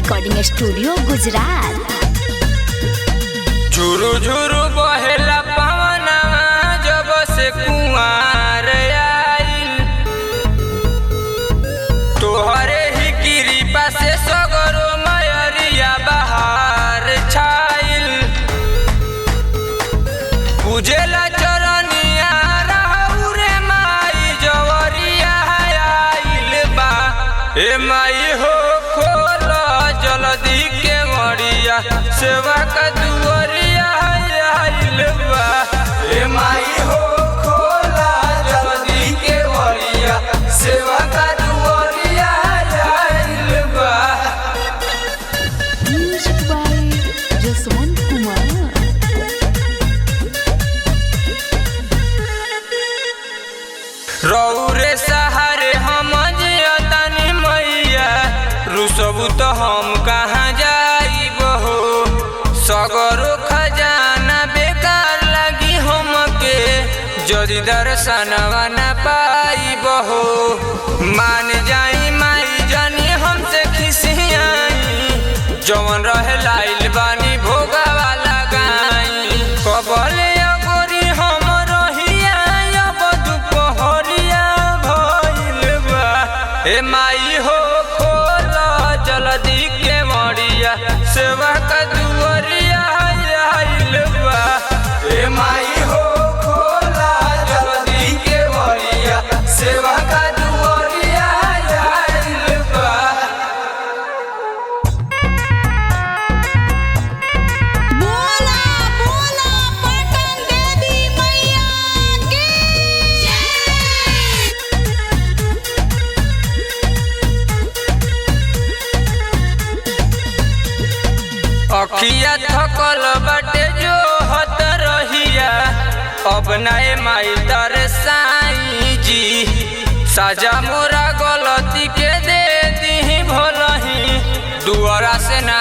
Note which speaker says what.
Speaker 1: Recording studio Gujarat.
Speaker 2: झुरु झुरु बहेला पवनवा जब से कुंवार आइल, तोहरे ही कृपा से सगरो मयरिया बहार छाइल। पूजेला चरनिया रहु रे माई जवरिया आइल बा। ए माई हो खोल जल्दी के मरिया सेवा का दुआरिया आइल बा। ए माई हो खोला जल्दी के मरिया सेवा का दुआरिया आइल बा।
Speaker 1: Music by Jaswant Kumar.
Speaker 2: रौरे सहारे हम जियतनी मैया, रुसबू तो हम कहाँ जाइब हो। सगरो खजाना बेकार लगी हमके यदि दर्शनवा न पाइब हो। मान जाई माई जानी हमसे खिसियाई, जवन रहे लाइल बानी भोगावा लगाई। कबले अगोरी हम रहिया अब दुपहरिया भइल बा। ए माई हो खोल जल्दी के मरिया सेवा का दुआरिया आइल बा। ए माई हो खोला जल्दी के मरिया सेवा का दुआरिया आइल बा।
Speaker 1: बोला बोला पटन देवी मैया की
Speaker 2: अखिया थकल बाटे जो हत रहिया, अब नाए माई दरसाई जी। साजा मोरा गलती के दे दी भलही, दुआरा से ना